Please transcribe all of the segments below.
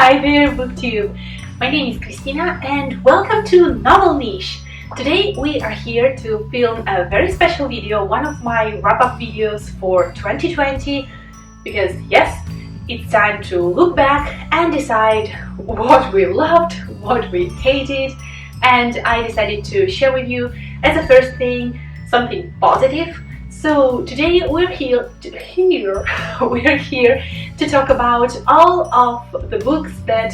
Hi there, BookTube! My name is Christina and welcome to Novel Niche. Today we are here to film a very special video, one of my wrap-up videos for 2020, because yes, it's time to look back and decide what we loved, what we hated, and I decided to share with you as a first thing something positive. So today we're here to talk about all of the books that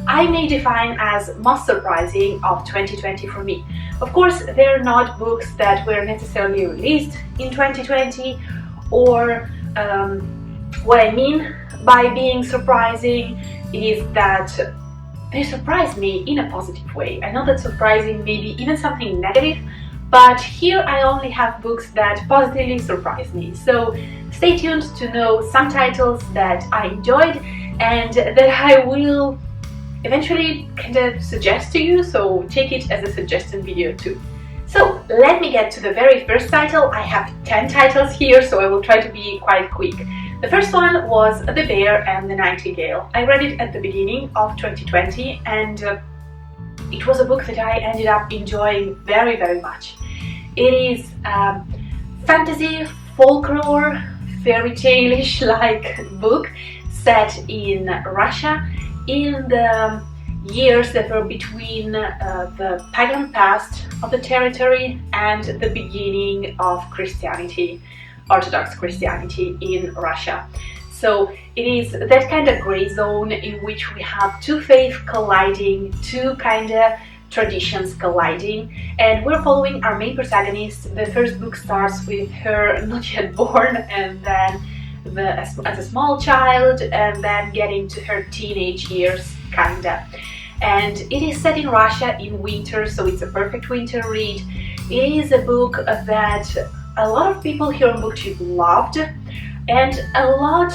I may define as most surprising of 2020 for me. Of course, they're not books that were necessarily released in 2020, or what I mean by being surprising is that they surprised me in a positive way. I know that surprising may be even something negative, but here I only have books that positively surprised me. So stay tuned to know some titles that I enjoyed and that I will eventually kind of suggest to you, so take it as a suggestion video too. So let me get to the very first title. I have 10 titles here, so I will try to be quite quick. The first one was The Bear and the Nightingale. I read it at the beginning of 2020 and it was a book that I ended up enjoying very, very much. It is fantasy, folklore, fairy tale-ish like book set in Russia in the years that were between the pagan past of the territory and the beginning of Christianity, Orthodox Christianity in Russia. So it is that kind of gray zone in which we have two faiths colliding, two kind of traditions colliding, and we're following our main protagonist. The first book starts with her not yet born, and then as a small child, and then getting to her teenage years, kinda. And it is set in Russia in winter, so it's a perfect winter read. It is a book that a lot of people here on BookTube loved, and a lot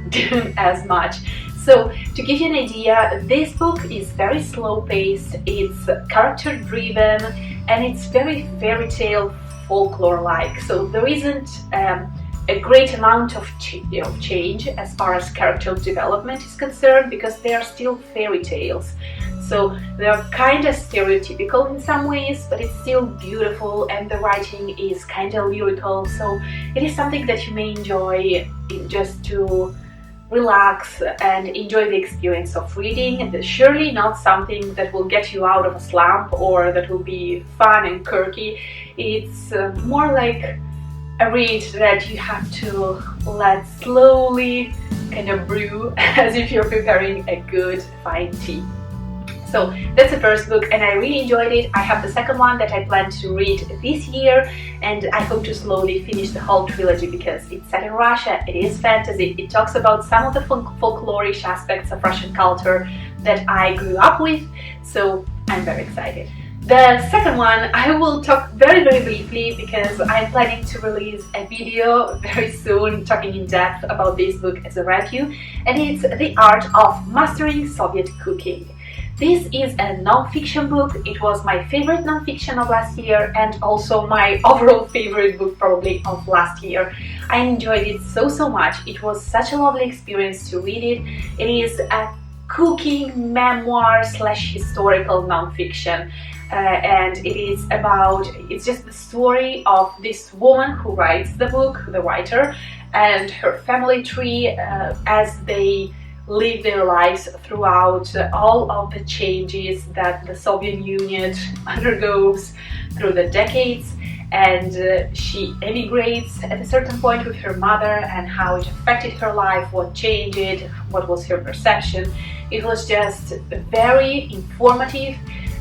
didn't as much. So to give you an idea, this book is very slow paced, it's character driven, and it's very fairy tale folklore like. So there isn't a great amount of change as far as character development is concerned, because they are still fairy tales. So they're kind of stereotypical in some ways, but it's still beautiful, and the writing is kind of lyrical, so it is something that you may enjoy just to relax and enjoy the experience of reading. Surely not something that will get you out of a slump or that will be fun and quirky. It's more like a read that you have to let slowly kind of brew as if you're preparing a good fine tea. So that's the first book and I really enjoyed it. I have the second one that I plan to read this year, and I hope to slowly finish the whole trilogy because it's set in Russia, it is fantasy, it talks about some of the folklorish aspects of Russian culture that I grew up with, so I'm very excited. The second one I will talk very, very briefly because I'm planning to release a video very soon talking in depth about this book as a review, and it's The Art of Mastering Soviet Cooking. This is a non-fiction book. It was my favorite non-fiction of last year and also my overall favorite book probably of last year. I enjoyed it so much. It was such a lovely experience to read it. It is a cooking memoir slash historical non-fiction. And it's just the story of this woman who writes the book, the writer, and her family tree as they live their lives throughout all of the changes that the Soviet Union undergoes through the decades, and she emigrates at a certain point with her mother and how it affected her life, what changed it, what was her perception. It was just very informative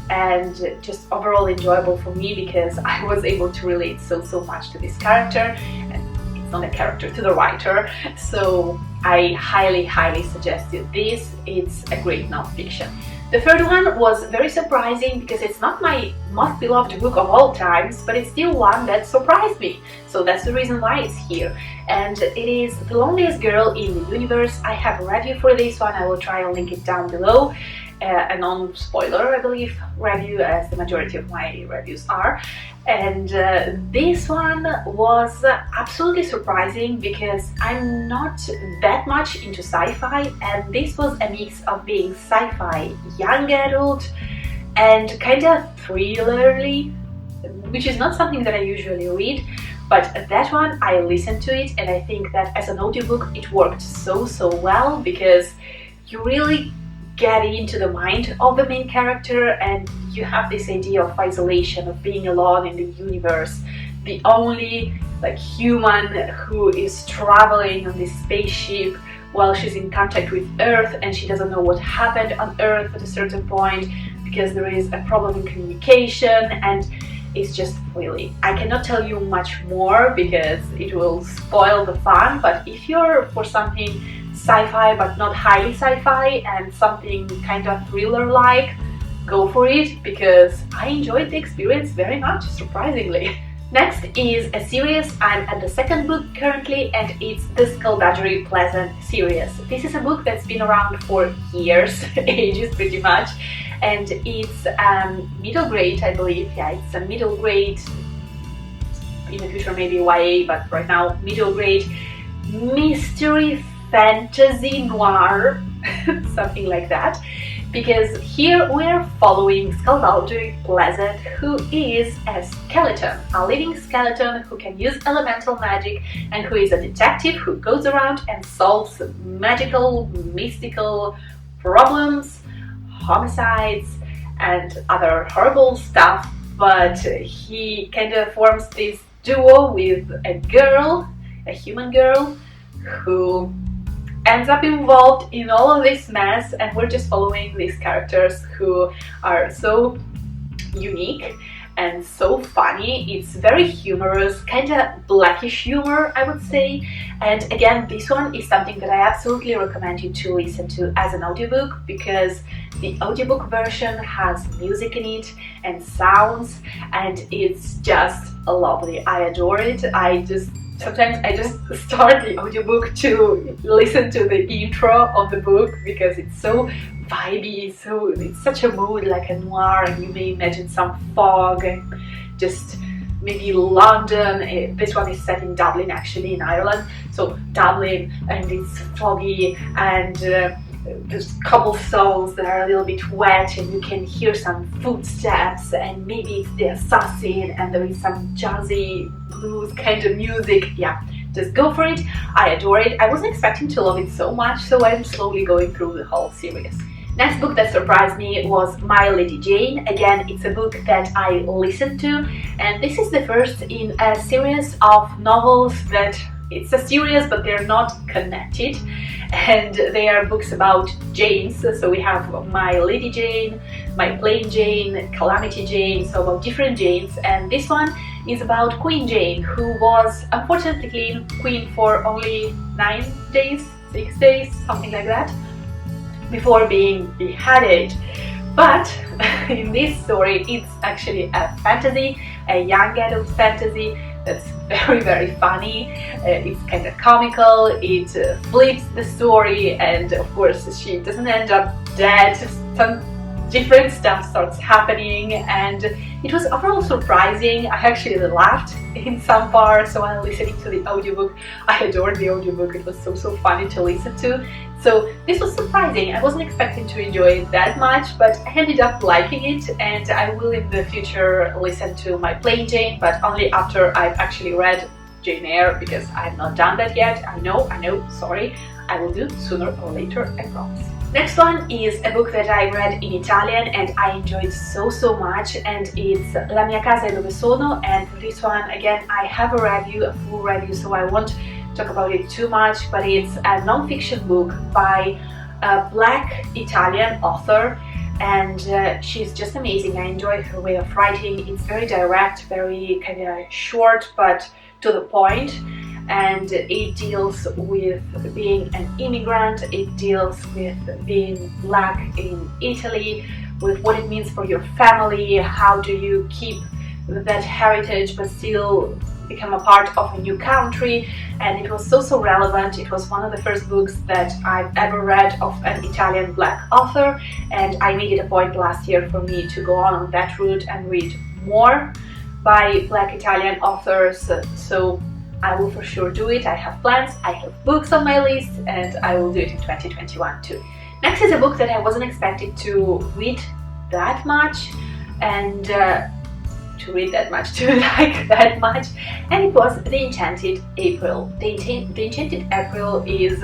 and just overall enjoyable for me because I was able to relate so much to this character, and it's not a character, to the writer, so I highly suggest you this. It's a great non-fiction. The third one was very surprising because it's not my most beloved book of all times, but it's still one that surprised me, so that's the reason why it's here. and it is The Loneliest Girl in the Universe. I have a review for this one. I will try and link it down below. A non-spoiler, I believe, review, as the majority of my reviews are. And this one was absolutely surprising because I'm not that much into sci-fi, and this was a mix of being sci-fi young adult and kind of thrillerly, which is not something that I usually read. But that one, I listened to it, and I think that as an audiobook it worked so well, because you really get into the mind of the main character, and you have this idea of isolation, of being alone in the universe, the only human who is traveling on this spaceship while she's in contact with Earth, and she doesn't know what happened on Earth at a certain point because there is a problem in communication. And it's just really, I cannot tell you much more because it will spoil the fun, but if you're for something sci-fi but not highly sci-fi and something kind of thriller-like, go for it, because I enjoyed the experience very much, surprisingly. Next is a series. I'm at the second book currently, and it's the Badgery Pleasant series. This is a book that's been around for years, ages pretty much, and it's middle grade, I believe. Yeah, it's a middle grade, in the future maybe YA, but right now middle grade mystery fantasy noir, something like that, because here we're following Badgery Pleasant, who is a skeleton, a living skeleton who can use elemental magic, and who is a detective who goes around and solves magical, mystical problems, homicides, and other horrible stuff. But he kind of forms this duo with a girl, a human girl, who ends up involved in all of this mess, and we're just following these characters who are so unique and so funny. It's very humorous, kind of blackish humor, I would say. And again, this one is something that I absolutely recommend you to listen to as an audiobook, because the audiobook version has music in it and sounds, and it's just lovely. I adore it. Sometimes I just start the audiobook to listen to the intro of the book because it's so vibey, so it's such a mood, like a noir, and you may imagine some fog and just maybe London. This one is set in Dublin, actually, in Ireland. So Dublin, and it's foggy, and there's cobblestones that are a little bit wet, and you can hear some footsteps, and maybe it's the assassin, and there is some jazzy blues kind of music. Yeah, just go for it. I adore it. I wasn't expecting to love it so much, so I'm slowly going through the whole series. Next book that surprised me was My Lady Jane. Again, it's a book that I listened to, and this is the first in a series of novels that it's a series, but they're not connected, and they are books about Janes. So we have My Lady Jane, My Plain Jane, Calamity Jane, so about different Janes, and this one is about Queen Jane, who was unfortunately queen for only 9 days, 6 days, something like that, before being beheaded. But in this story, it's actually a fantasy, a young adult fantasy that's very funny. It's kind of comical, it flips the story, and of course she doesn't end up dead. Some different stuff starts happening, and it was overall surprising. I actually laughed in some parts while listening to the audiobook. I adored the audiobook. It was so funny to listen to. So this was surprising. I wasn't expecting to enjoy it that much, but I ended up liking it, and I will in the future listen to My Plain Jane, but only after I've actually read Jane Eyre, because I have not done that yet. I know, sorry. I will do sooner or later, I promise. Next one is a book that I read in Italian and I enjoyed so much, and it's Mia Casa, Sono. And for this one, again, I have a full review, so I won't talk about it too much, but it's a non-fiction book by a black Italian author, and she's just amazing. I enjoy her way of writing. It's very direct, very kind of short, but to the point. And it deals with being an immigrant, it deals with being black in Italy, with what it means for your family, how do you keep that heritage but still become a part of a new country, and it was so relevant. It was one of the first books that I've ever read of an Italian Black author, and I made it a point last year for me to go on that route and read more by Black Italian authors, so I will for sure do it. I have plans, I have books on my list, and I will do it in 2021 too. Next is a book that I wasn't expected to read that much, and to like that much, and it was The Enchanted April. The Enchanted April is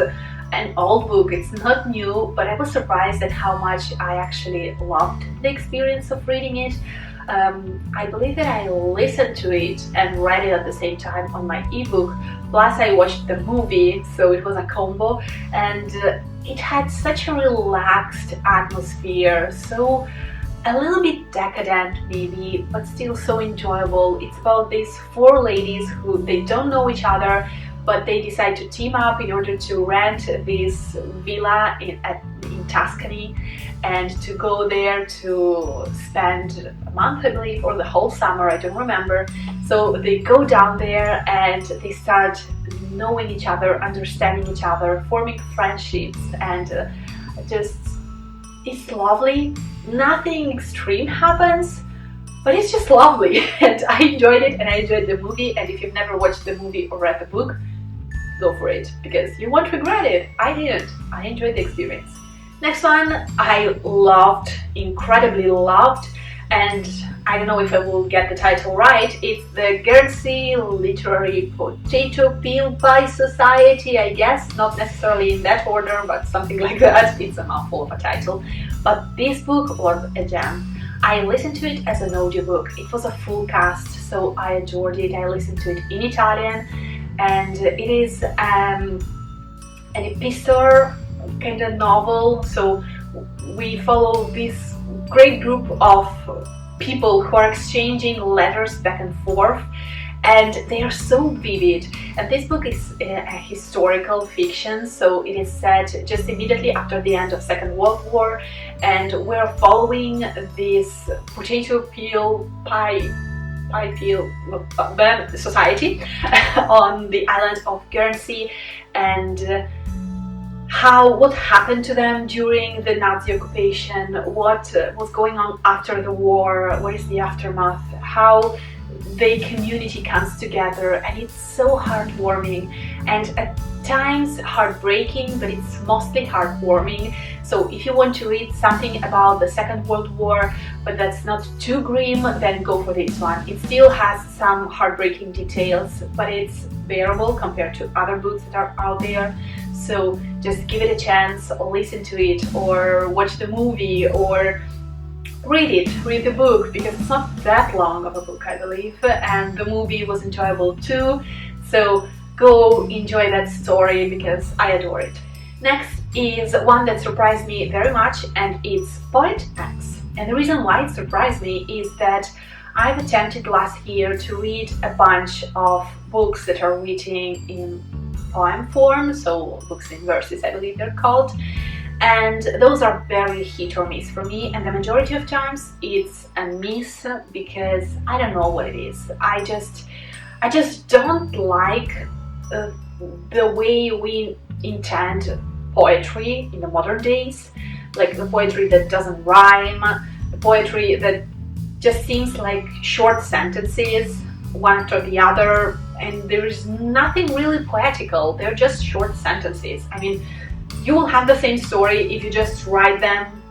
an old book, it's not new, but I was surprised at how much I actually loved the experience of reading it. I believe that I listened to it and read it at the same time on my ebook, plus I watched the movie, so it was a combo, and it had such a relaxed atmosphere, so a little bit decadent maybe, but still so enjoyable. It's about these four ladies who they don't know each other, but they decide to team up in order to rent this villa in Tuscany and to go there to spend a month, I believe, or the whole summer, I don't remember. So they go down there and they start knowing each other, understanding each other, forming friendships, and just, it's lovely. Nothing extreme happens, but it's just lovely, and I enjoyed it, and I enjoyed the movie. And if you've never watched the movie or read the book, go for it, because you won't regret it. I didn't. I enjoyed the experience. Next one I loved, incredibly loved, and I don't know if I will get the title right. It's the Guernsey Literary Potato Peel Pie Society, I guess, not necessarily in that order, but something like that. It's a mouthful of a title, but this book was a gem. I listened to it as an audiobook. It was a full cast, so I adored it. I listened to it in Italian, and it is an epistolar kind of novel, so we follow this great group of people who are exchanging letters back and forth, and they are so vivid. And this book is a historical fiction, so it is set just immediately after the end of Second World War, and we're following this potato peel pie peel society on the island of Guernsey, and what happened to them during the Nazi occupation, what was going on after the war, what is the aftermath, how the community comes together, and it's so heartwarming and at times heartbreaking, but it's mostly heartwarming. So if you want to read something about the Second World War, but that's not too grim, then go for this one. It still has some heartbreaking details, but it's bearable compared to other books that are out there. So just give it a chance, or listen to it, or watch the movie, or read the book, because it's not that long of a book, I believe, and the movie was enjoyable too. So go enjoy that story, because I adore it. Next is one that surprised me very much, and it's Poet X. And the reason why it surprised me is that I've attempted last year to read a bunch of books that are written in poem form, so books in verses, I believe they're called, and those are very hit or miss for me, and the majority of times it's a miss, because I don't know what it is. I just don't like the way we intend poetry in the modern days, like the poetry that doesn't rhyme, the poetry that just seems like short sentences one after the other, and there is nothing really poetical. They're just short sentences. I mean, you will have the same story if you just write them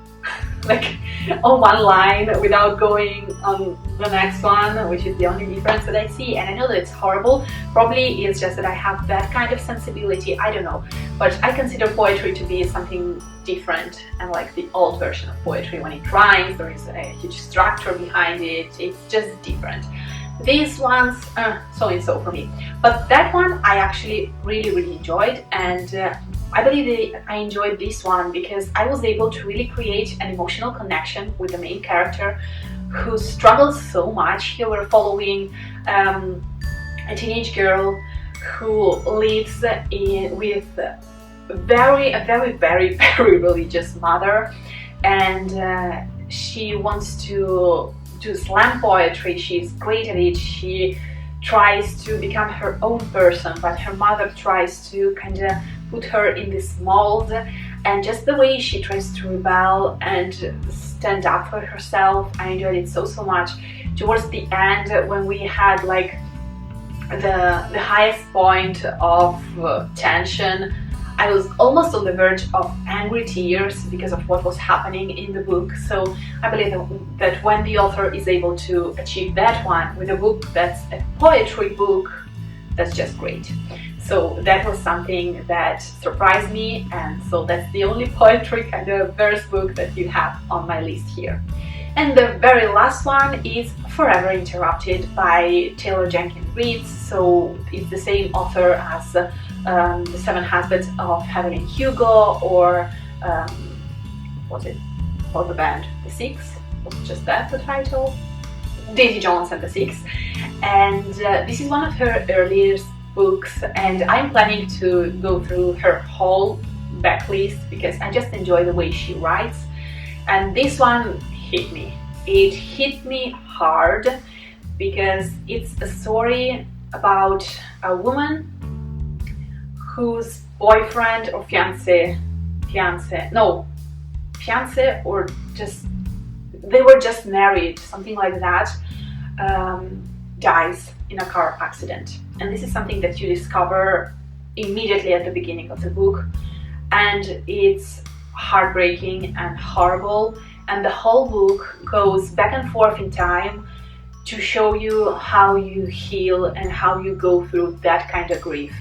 like on one line without going on the next one, which is the only difference that I see. And I know that it's horrible. Probably it's just that I have that kind of sensibility, I don't know. But I consider poetry to be something different, and like the old version of poetry, when it rhymes, there is a huge structure behind it. It's just different. These ones, so for me. But that one I actually really enjoyed, and I believe that I enjoyed this one because I was able to really create an emotional connection with the main character, who struggles so much. Here we're following a teenage girl who lives with a very religious mother, and she wants to do slam poetry. She's great at it. She tries to become her own person, but her mother tries to kind of put her in this mold, and just the way she tries to rebel and stand up for herself, I enjoyed it so much. Towards the end, when we had like the highest point of tension, I was almost on the verge of angry tears because of what was happening in the book. So I believe that when the author is able to achieve that one with a book that's a poetry book, that's just great. So that was something that surprised me, and so that's the only poetry kind of verse book that you have on my list here. And the very last one is Forever Interrupted by Taylor Jenkins Reid. So it's the same author as The Seven Husbands of Evelyn Hugo, or what's it called, the band? The Six? Was it just that, the title? Daisy Jones and the Six. And this is one of her earliest books, and I'm planning to go through her whole backlist because I just enjoy the way she writes. And this one hit me. It hit me hard because it's a story about a woman whose boyfriend or fiance, or just, they were just married, something like that, dies in a car accident. And this is something that you discover immediately at the beginning of the book, and it's heartbreaking and horrible, and the whole book goes back and forth in time to show you how you heal and how you go through that kind of grief,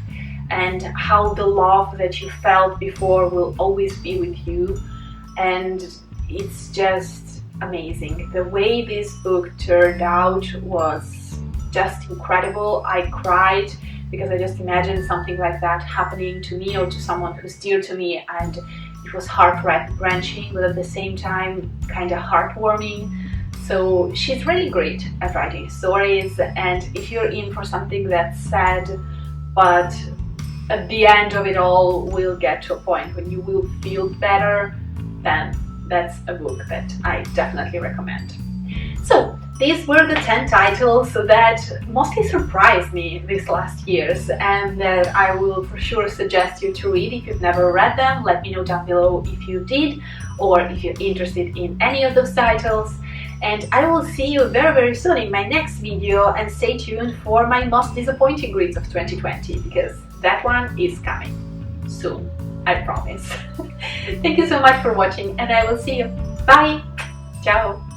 and how the love that you felt before will always be with you. And it's just amazing. The way this book turned out was just incredible. I cried because I just imagined something like that happening to me or to someone who's dear to me, and it was heart-wrenching, but at the same time kind of heartwarming. So she's really great at writing stories, and if you're in for something that's sad, but at the end of it all will get to a point when you will feel better, then that's a book that I definitely recommend. So these were the 10 titles that mostly surprised me these last years, and that I will for sure suggest you to read if you've never read them. Let me know down below if you did, or if you're interested in any of those titles. And I will see you very soon in my next video, and stay tuned for my most disappointing reads of 2020, because that one is coming soon, I promise. Thank you so much for watching, and I will see you. Bye! Ciao!